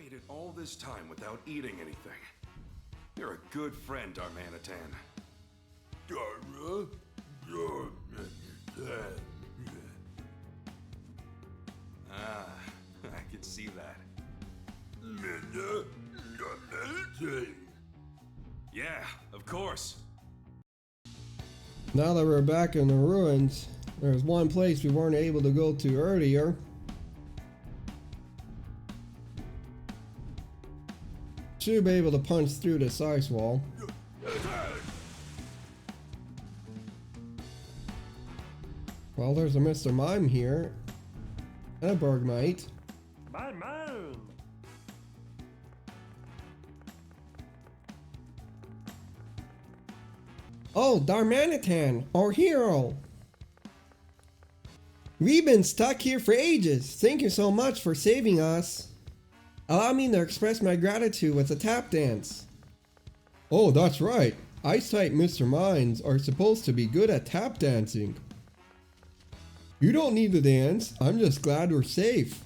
made it all this time without eating anything. You're a good friend, Darmanitan. Ah, I can see that. Yeah, of course. Now that we're back in the ruins, there's one place we weren't able to go to earlier. Should be able to punch through this ice wall. Well, there's a Mr. Mime here. And a Bergmite. My moon! Oh, Darmanitan, our hero! We've been stuck here for ages. Thank you so much for saving us. Allow me to express my gratitude with a tap dance. Oh, that's right. Ice-type Mr. Mimes are supposed to be good at tap dancing. You don't need to dance. I'm just glad we're safe.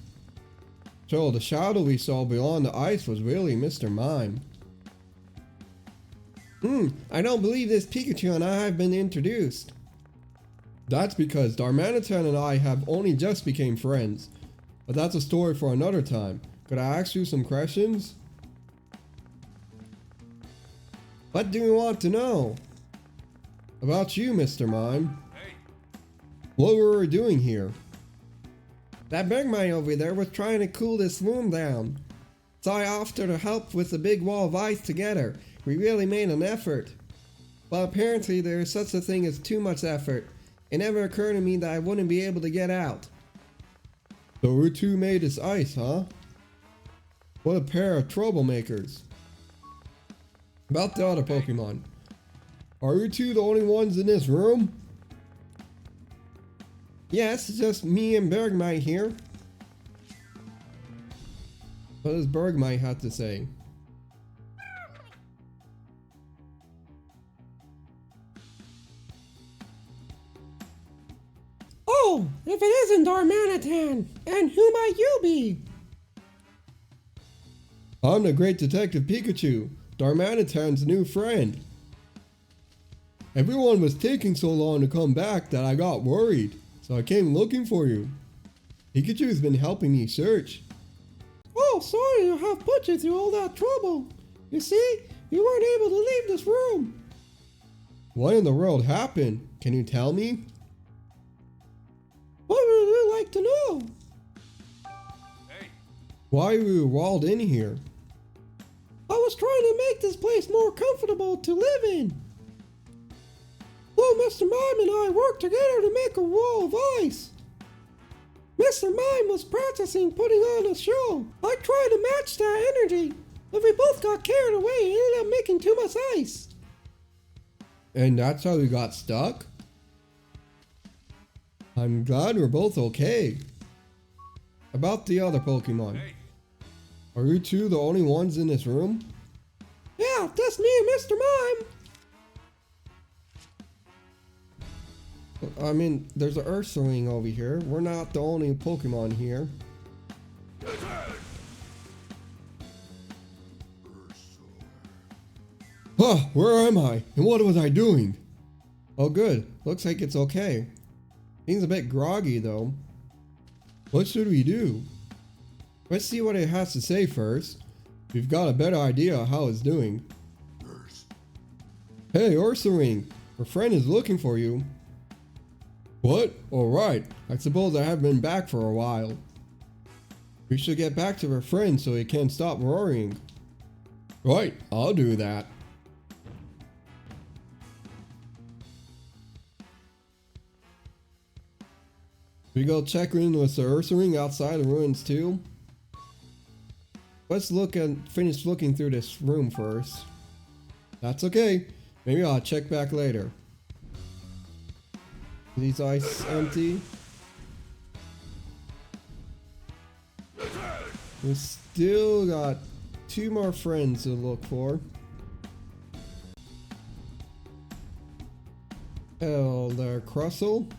So the shadow we saw beyond the ice was really Mr. Mime. I don't believe this Pikachu and I have been introduced. That's because Darmanitan and I have only just became friends. But that's a story for another time. Could I ask you some questions? What do you want to know? About you, Mr. Mime. Hey, What were we doing here? That Bergmite over there was trying to cool this room down. So I offered to help with the big wall of ice together. We really made an effort. But apparently there is such a thing as too much effort. It never occurred to me that I wouldn't be able to get out. So we two made this ice, huh? What a pair of troublemakers. About the other Pokemon. Are you two the only ones in this room? Yes, it's just me and Bergmite here. What does Bergmite have to say? Oh, if it isn't Darmanitan, and who might you be? I'm the Great Detective Pikachu, Darmanitan's new friend. Everyone was taking so long to come back that I got worried, so I came looking for you. Pikachu's been helping me search. Oh, sorry to have put you through all that trouble. You see, you weren't able to leave this room. What in the world happened? Can you tell me? What would you like to know? hey, Why were you walled in here? I was trying to make this place more comfortable to live in. Well, Mr. Mime and I worked together to make a wall of ice. Mr. Mime was practicing putting on a show. I tried to match that energy, but we both got carried away and ended up making too much ice. And that's how we got stuck? I'm glad we're both okay. About the other Pokemon. hey. Are you two the only ones in this room? Yeah, just me and Mr. Mime. I mean, there's an Ursaring over here. We're not the only Pokemon here. Huh, where am I? And what was I doing? Oh good, looks like it's okay. Seems a bit groggy though. What should we do? Let's see what it has to say first. We've got a better idea of how it's doing. Hey Ursaring, your friend is looking for you. What? Alright, I suppose I have been back for a while. We should get back to our friend so he can't stop worrying. Right, I'll do that. We go check in with the Ursaring outside the ruins too. Let's finish looking through this room first. That's okay. Maybe I'll check back later. These ice empty. We still got 2 more friends to look for. Elder Crustle.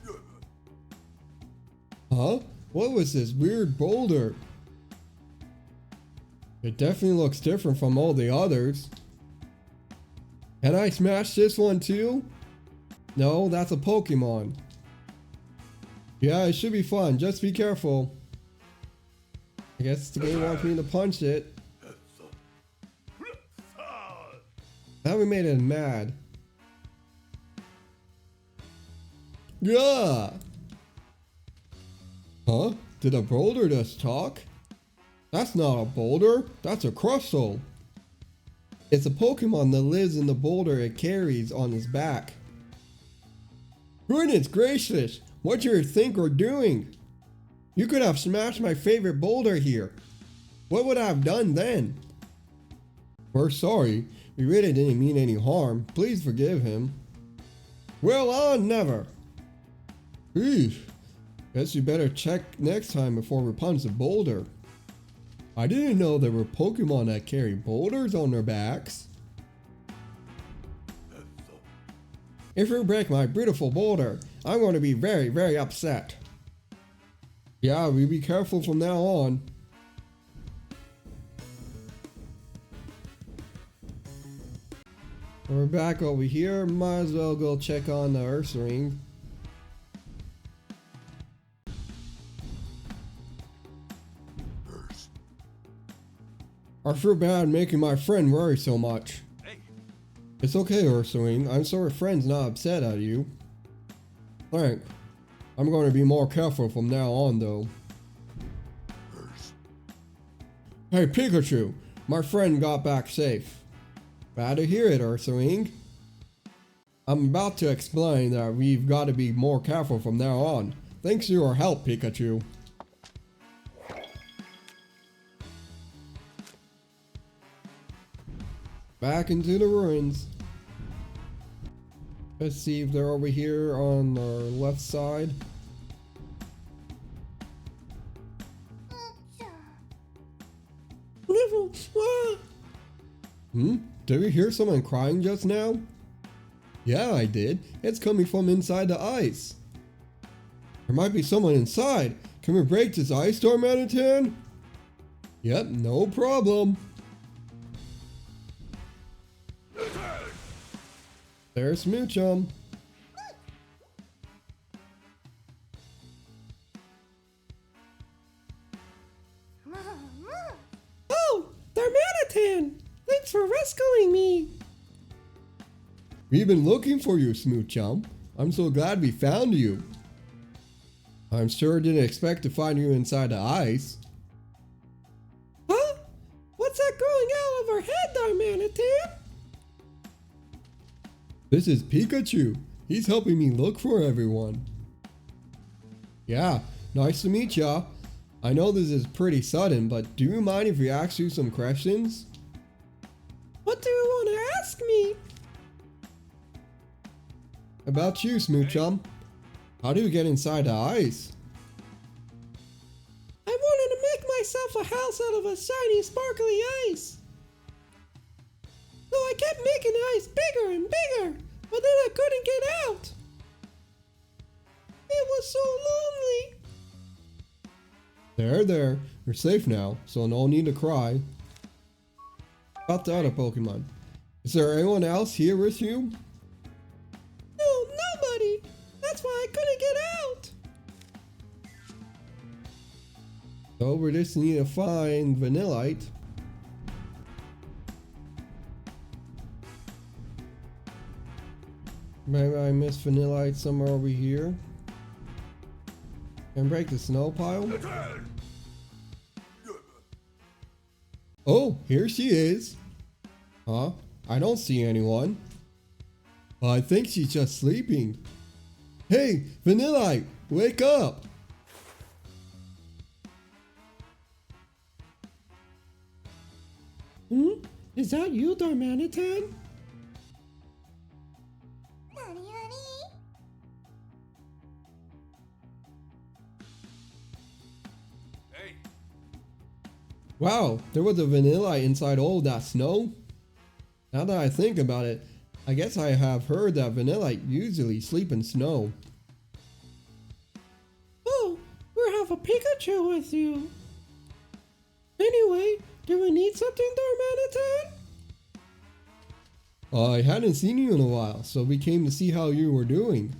Huh? What was this weird boulder? It definitely looks different from all the others. Can I smash this one too? No, that's a Pokemon. Yeah, it should be fun. Just be careful. I guess the game wants me to punch it. Now we made it mad. Yeah. Huh? Did a boulder just talk? That's not a boulder. That's a crustle. It's a Pokemon that lives in the boulder it carries on its back. Goodness gracious! What do you think we're doing? You could have smashed my favorite boulder here. What would I have done then? We're sorry. We really didn't mean any harm. Please forgive him. Well, I'll never. Eesh. Guess you better check next time before we punch the boulder. I didn't know there were Pokemon that carry boulders on their backs. If you break my beautiful boulder, I'm going to be very, very upset. Yeah, we be careful from now on. We're back over here. Might as well go check on the Earth Ring. I feel bad making my friend worry so much. It's okay, Ursaring. I'm sorry friend's not upset at you. Thanks. I'm going to be more careful from now on, though. Hey, Pikachu! My friend got back safe. Glad to hear it, Ursaring. I'm about to explain that we've got to be more careful from now on. Thanks to your help, Pikachu. Back into the ruins. Let's see if they're over here on our left side. Did we hear someone crying just now? Yeah, I did. It's coming from inside the ice. There might be someone inside. Can we break this ice, Darmanitan? Yep, no problem. There's Smoochum. Oh, Darmanitan! Thanks for rescuing me! We've been looking for you, Smoochum. I'm so glad we found you. I'm sure didn't expect to find you inside the ice. Huh? What's that growing out of our head, Darmanitan? This is Pikachu. He's helping me look for everyone. Yeah, nice to meet ya. I know this is pretty sudden, but do you mind if we ask you some questions? What do you want to ask me? About you, Smoochum. How do you get inside the ice? I wanted to make myself a house out of a shiny, sparkly ice. So I kept making the ice bigger and bigger, but then I couldn't get out. It was so lonely. There. You're safe now, so no need to cry. About the other Pokemon. Is there anyone else here with you? No, nobody. That's why I couldn't get out. So we just need to find Vanillite. Maybe I missed Vanillite somewhere over here. Can break the snow pile. Oh, here she is. Huh? I don't see anyone. I think she's just sleeping. Hey, Vanillite, wake up! Is that you, Darmanitan? Hey, Wow, there was a Vanillite inside all that snow? Now that I think about it, I guess I have heard that Vanillite usually sleep in snow. Oh, we have a Pikachu with you. Anyway, Do we need something, Darmanitan? I hadn't seen you in a while, so we came to see how you were doing.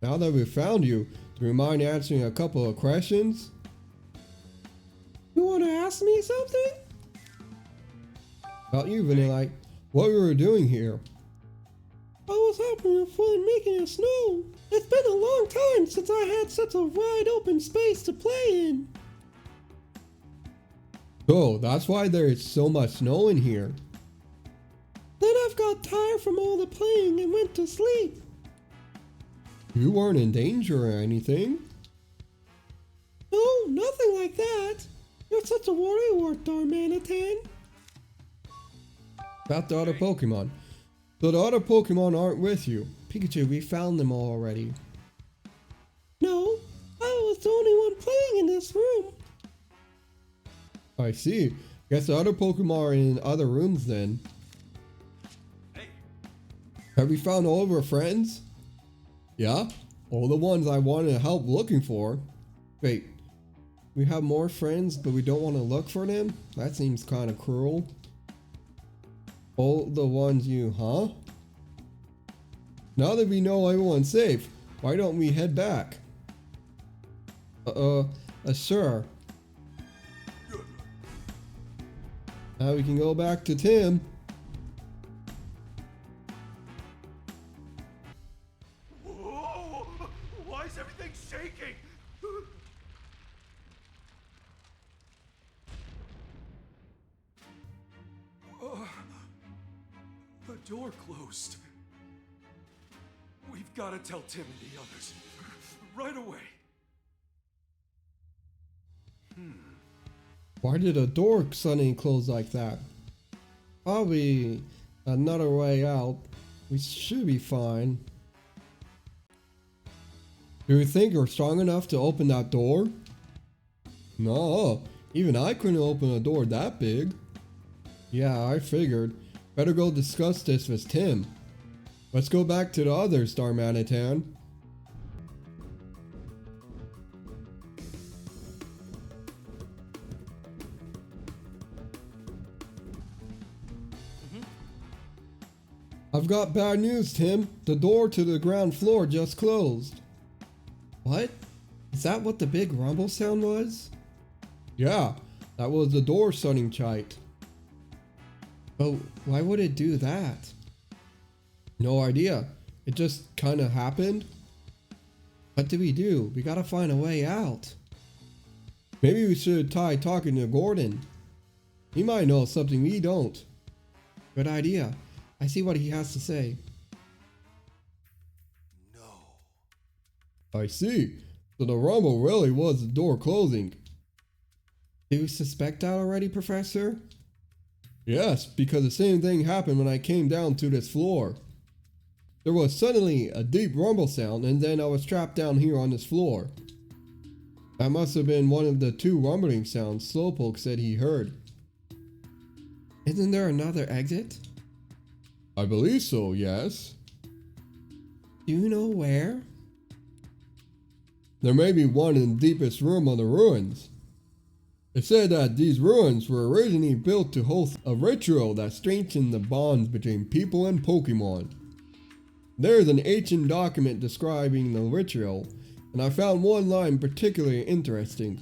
Now that we've found you, do you mind answering a couple of questions? You want to ask me something? About you, Vanilla. What we were doing here. I was having fun making it snow. It's been a long time since I had such a wide open space to play in. So, that's why there is so much snow in here. Then I've got tired from all the playing and went to sleep. You weren't in danger or anything? No, nothing like that. You're such a worrywart, Darmanitan. About the other Pokemon. So the other Pokemon aren't with you. Pikachu, we found them all already. No, I was the only one playing in this room. I see. Guess the other Pokemon are in other rooms then. Hey. Have we found all of our friends? Yeah, all the ones I wanted help looking for. Wait, we have more friends but we don't want to look for them? That seems kind of cruel. All the ones you, huh? Now that we know everyone's safe, why don't we head back? Sure. Now we can go back to Tim. Whoa! Why is everything shaking? The door closed. We've got to tell Tim and the others. Right away. Why did a door suddenly close like that? Probably another way out. We should be fine. Do you think you're strong enough to open that door? No, even I couldn't open a door that big. Yeah, I figured. Better go discuss this with Tim. Let's go back to the others, Darmanitan. I've got bad news, Tim. The door to the ground floor just closed. What? Is that what the big rumble sound was? Yeah, that was the door shutting tight. But why would it do that? No idea. It just kinda happened. What do we do? We gotta find a way out. Maybe we should try talking to Gordon. He might know something we don't. Good idea. I see what he has to say. No. I see. So the rumble really was the door closing. Do you suspect that already, Professor? Yes, because the same thing happened when I came down to this floor. There was suddenly a deep rumble sound and then I was trapped down here on this floor. That must have been one of the two rumbling sounds Slowpoke said he heard. Isn't there another exit? I believe so, yes. Do you know where? There may be one in the deepest room of the ruins. It said that these ruins were originally built to host a ritual that strengthened the bonds between people and Pokemon. There is an ancient document describing the ritual, and I found one line particularly interesting.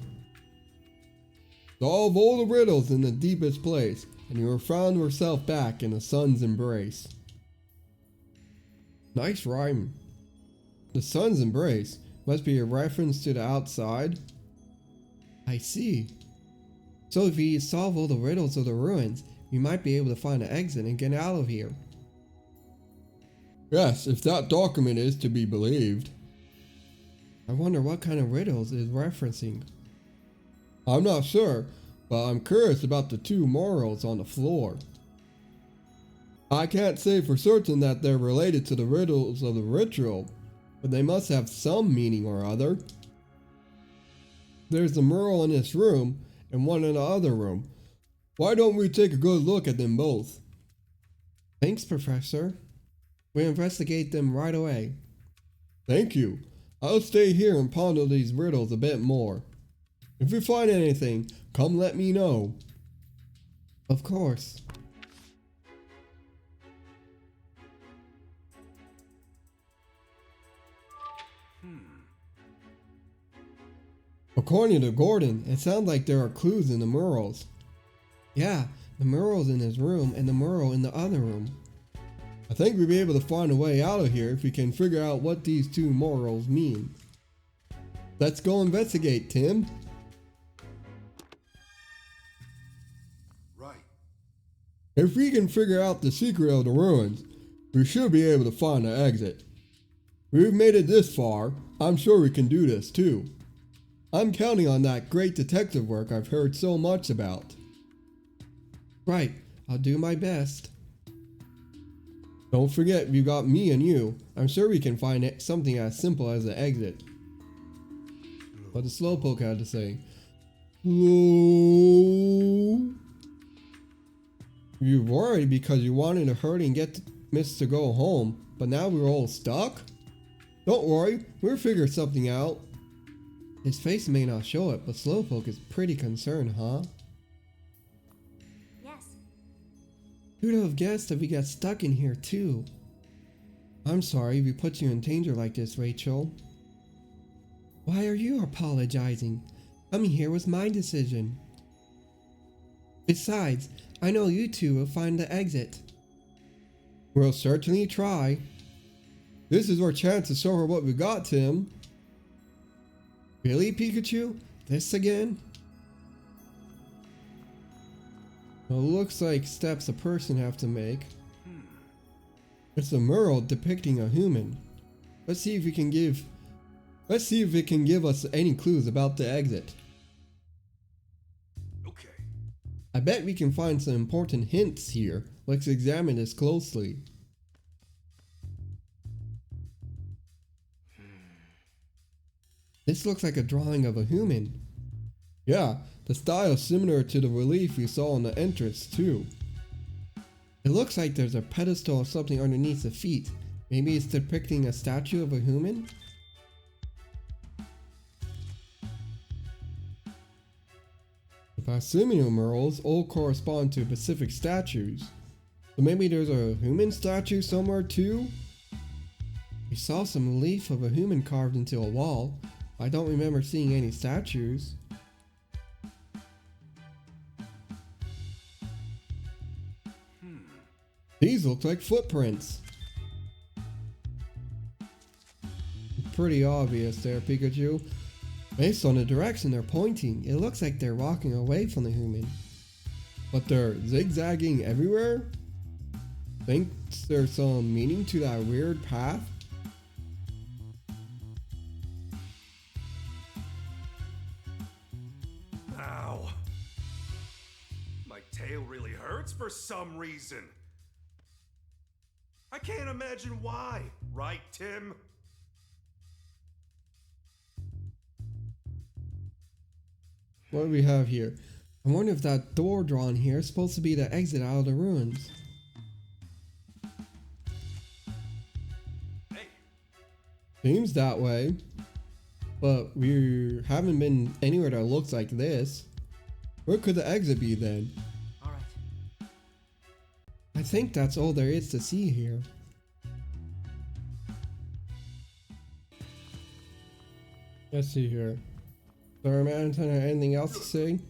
Solve all the riddles in the deepest place, and you will find yourself back in the sun's embrace. Nice rhyme. The sun's embrace must be a reference to the outside. I see. So if we solve all the riddles of the ruins, we might be able to find an exit and get out of here. Yes, if that document is to be believed. I wonder what kind of riddles it is referencing. I'm not sure, but I'm curious about the two morals on the floor. I can't say for certain that they're related to the riddles of the ritual, but they must have some meaning or other. There's a mural in this room and one in the other room. Why don't we take a good look at them both? Thanks, Professor. We'll investigate them right away. Thank you. I'll stay here and ponder these riddles a bit more. If you find anything, come let me know. Of course. According to Gordon, it sounds like there are clues in the murals. Yeah, the mural's in his room and the mural in the other room. I think we'll be able to find a way out of here if we can figure out what these two murals mean. Let's go investigate, Tim. Right. If we can figure out the secret of the ruins, we should be able to find an exit. We've made it this far, I'm sure we can do this too. I'm counting on that great detective work I've heard so much about. Right, I'll do my best. Don't forget, we've got me and you. I'm sure we can find something as simple as an exit. What the Slowpoke had to say. Hello? You're worried because you wanted to hurry and get Mr. Go home, but now we're all stuck? Don't worry, we'll figure something out. His face may not show it, but Slowpoke is pretty concerned, huh? Yes. Who'd have guessed that we got stuck in here too? I'm sorry we put you in danger like this, Rachel. Why are you apologizing? Coming here was my decision. Besides, I know you two will find the exit. We'll certainly try. This is our chance to show her what we got, Tim. Really, Pikachu? This again? Well, looks like steps a person have to make. It's a mural depicting a human. Let's see if it can give us any clues about the exit. Okay. I bet we can find some important hints here. Let's examine this closely. This looks like a drawing of a human. Yeah, the style is similar to the relief we saw on the entrance too. It looks like there's a pedestal or something underneath the feet. Maybe it's depicting a statue of a human? The Facsimile murals all correspond to specific statues. So maybe there's a human statue somewhere too? We saw some relief of a human carved into a wall. I don't remember seeing any statues. These look like footprints. Pretty obvious there, Pikachu. Based on the direction they're pointing, it looks like they're walking away from the human. But they're zigzagging everywhere? Think there's some meaning to that weird path? Ow. My tail really hurts for some reason. I can't imagine why, right, Tim? What do we have here? I wonder if that door drawn here is supposed to be the exit out of the ruins. Hey. Seems that way. But we haven't been anywhere that looks like this. Where could the exit be then? All right. I think that's all there is to see here. Let's see here. Darmanitan, have anything else to say? Do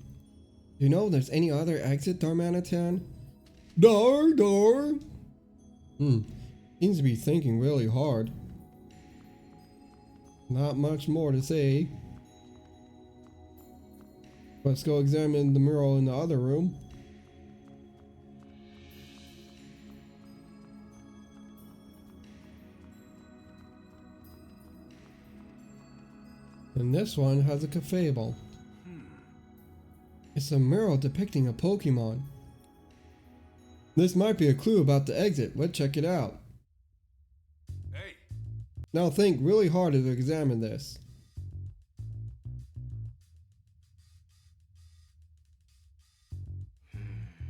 you know if there's any other exit, Darmanitan? Dar. Seems to be thinking really hard. Not much more to say. Let's go examine the mural in the other room. And this one has a cafable. It's a mural depicting a Pokemon. This might be a clue about the exit. Let's check it out. Hey. Now think really hard to examine this.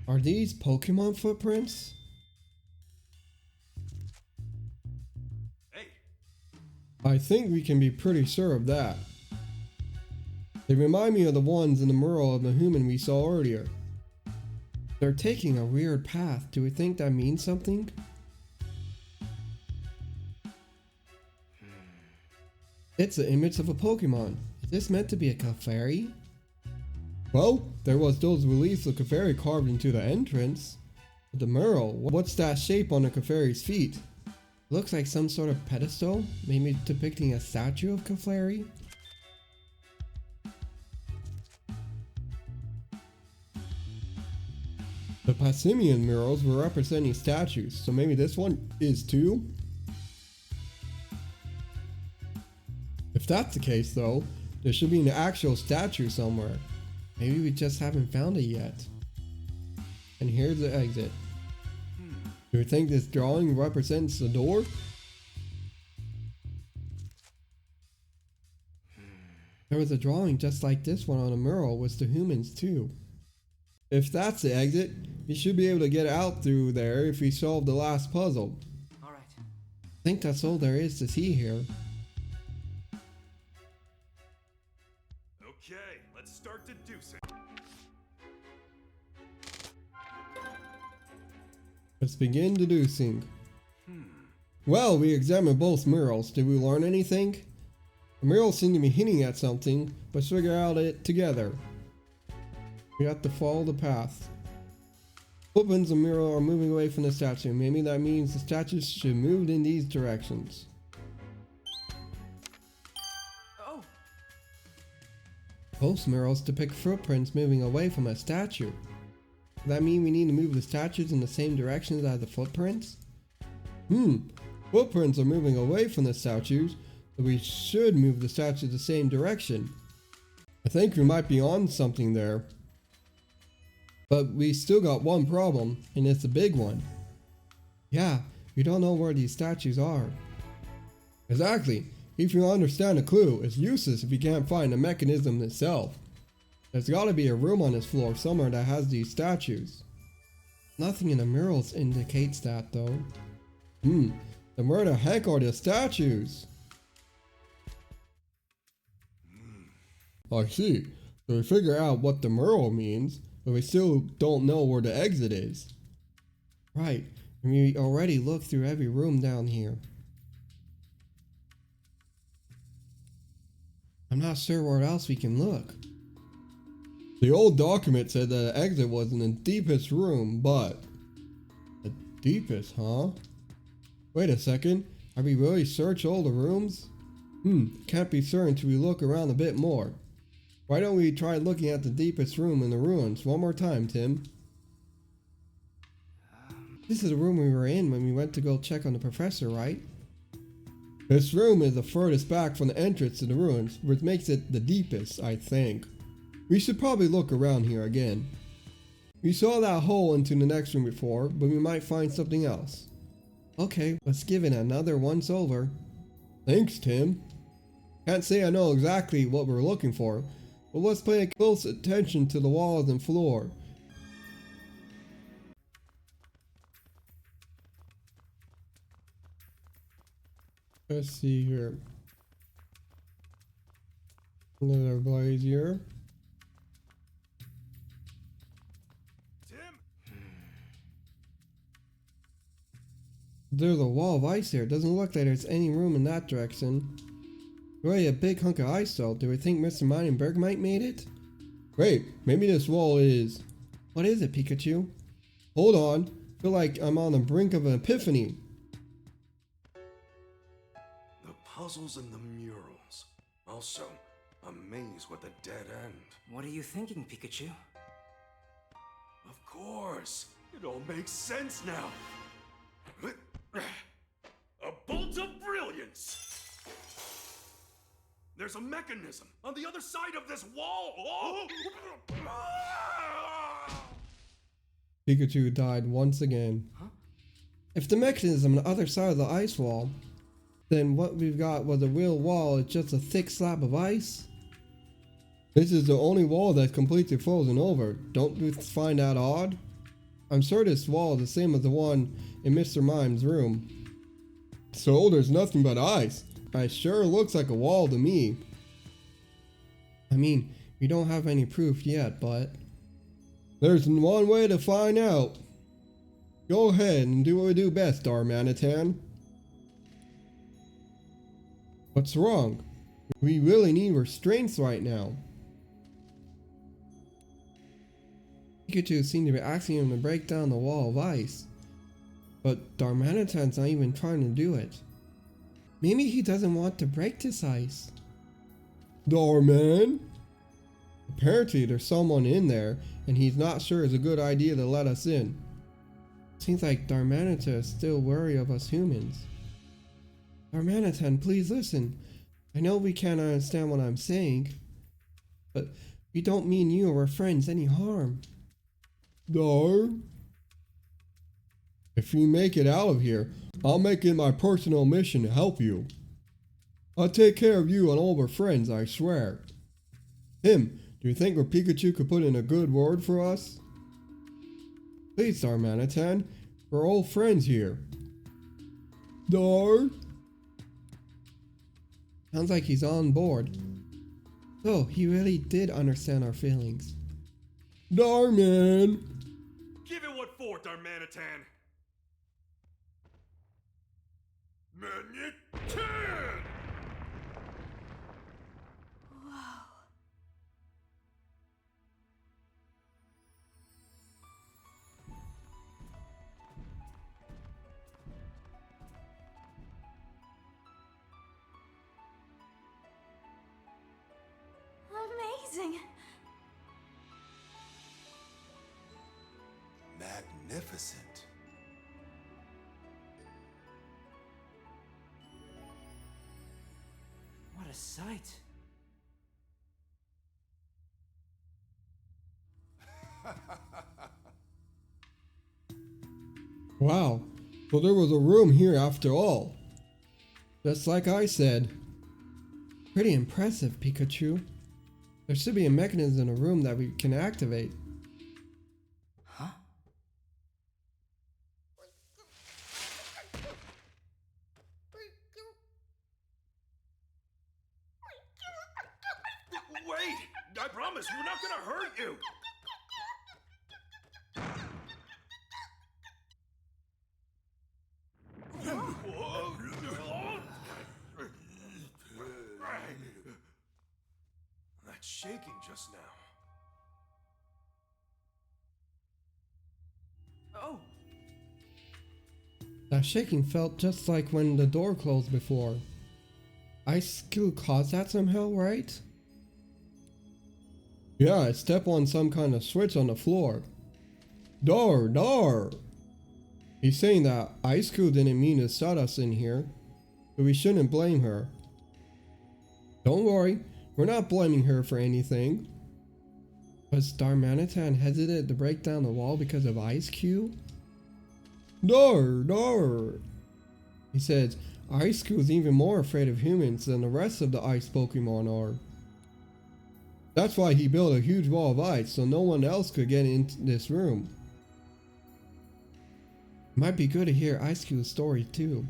Are these Pokemon footprints? Hey. I think we can be pretty sure of that. They remind me of the ones in the mural of the human we saw earlier. They're taking a weird path. Do we think that means something? It's the image of a Pokemon. Is this meant to be a Clefairy? Well, there was those reliefs of Clefairy carved into the entrance. But the mural, what's that shape on the Clefairy's feet? Looks like some sort of pedestal, maybe depicting a statue of Clefairy? The Passimian murals were representing statues, so maybe this one is too? If that's the case though, there should be an actual statue somewhere. Maybe we just haven't found it yet. And here's the exit. Do you think this drawing represents the door? There was a drawing just like this one on a mural with the humans too. If that's the exit, we should be able to get out through there if we solve the last puzzle. Alright. I think that's all there is to see here. Okay, let's start deducing. Let's begin deducing. Well, we examined both murals. Did we learn anything? The murals seem to be hinting at something, but figure out it together. We have to follow the path. Footprints of the mural are moving away from the statue. Maybe that means the statues should move in these directions. Oh! Both murals depict footprints moving away from a statue. Does that mean we need to move the statues in the same directions as the footprints? Footprints are moving away from the statues, so we should move the statues the same direction. I think we might be on something there. But we still got one problem, and it's a big one. Yeah, we don't know where these statues are. Exactly. If you understand the clue, it's useless if you can't find the mechanism itself. There's gotta be a room on this floor somewhere that has these statues. Nothing in the murals indicates that though. Then where the heck are the statues? I see. So we figure out what the mural means, but we still don't know where the exit is. Right, and we already looked through every room down here. I'm not sure where else we can look. The old document said that the exit was in the deepest room, but... The deepest, huh? Wait a second, have we really searched all the rooms? Can't be certain till we look around a bit more. Why don't we try looking at the deepest room in the ruins one more time, Tim? This is the room we were in when we went to go check on the professor, right? This room is the furthest back from the entrance to the ruins, which makes it the deepest, I think. We should probably look around here again. We saw that hole into the next room before, but we might find something else. Okay, let's give it another once over. Thanks, Tim. Can't say I know exactly what we're looking for, but let's pay close attention to the walls and floor. Let's see here. Another blaze here. There's a wall of ice here. It doesn't look like there's any room in that direction. Really a big hunk of ice though. Do we think Mr. Mine and Bergmite made it? Wait, maybe this wall is... What is it, Pikachu? Hold on. I feel like I'm on the brink of an epiphany. The puzzles and the murals. Also, a maze with a dead end. What are you thinking, Pikachu? Of course. It all makes sense now. A bolt of brilliance! There's a mechanism on the other side of this wall! Pikachu died once again. Huh? If the mechanism on the other side of the ice wall, then what we've got was a real wall, it's just a thick slab of ice? This is the only wall that's completely frozen over. Don't you find that odd? I'm sure this wall is the same as the one in Mr. Mime's room. So there's nothing but ice. It sure looks like a wall to me. I mean, We don't have any proof yet, but there's one way to find out. Go ahead and do what we do best, Darmanitan. What's wrong? We really need restraints right now. Pikachu seemed to be asking him to break down the wall of ice, but Darmanitan's not even trying to do it. Maybe he doesn't want to break this ice. Darman? Apparently there's someone in there, and he's not sure it's a good idea to let us in. Seems like Darmanitan is still worried of us humans. Darmanitan, please listen. I know we can't understand what I'm saying, but we don't mean you or our friends any harm. Dar? If you make it out of here, I'll make it my personal mission to help you. I'll take care of you and all our friends, I swear. Tim, do you think our Pikachu could put in a good word for us? Please, Darmanitan, we're all friends here. Dar? Sounds like he's on board. So, he really did understand our feelings. Darman! Give it what for, Darmanitan! Manitan! Amazing. Magnificent. What a sight. Wow, so there was a room here after all. Just like I said. Pretty impressive, Pikachu. There should be a mechanism in the room that we can activate. Huh? Wait! I promise we're not gonna hurt you! That's shaking just now. Oh, That shaking felt just like when the door closed before. Ice Cube caused that somehow, right? Yeah, I stepped on some kind of switch on the floor. Dar! He's saying that Ice Cube didn't mean to shut us in here, but we shouldn't blame her. Don't worry, we're not blaming her for anything. Was Darmanitan hesitant to break down the wall because of Ice Cube? Dar! He says Ice Cube is even more afraid of humans than the rest of the ice Pokemon are. That's why he built a huge wall of ice so no one else could get into this room. It might be good to hear Ice Cube's story too.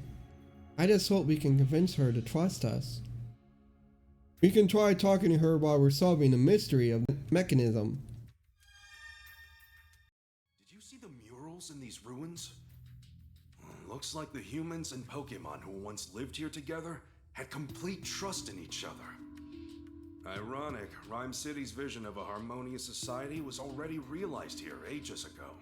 I just hope we can convince her to trust us. We can try talking to her while we're solving the mystery of the mechanism. Did you see the murals in these ruins? Looks like the humans and Pokemon who once lived here together had complete trust in each other. Ironic, Rhyme City's vision of a harmonious society was already realized here ages ago.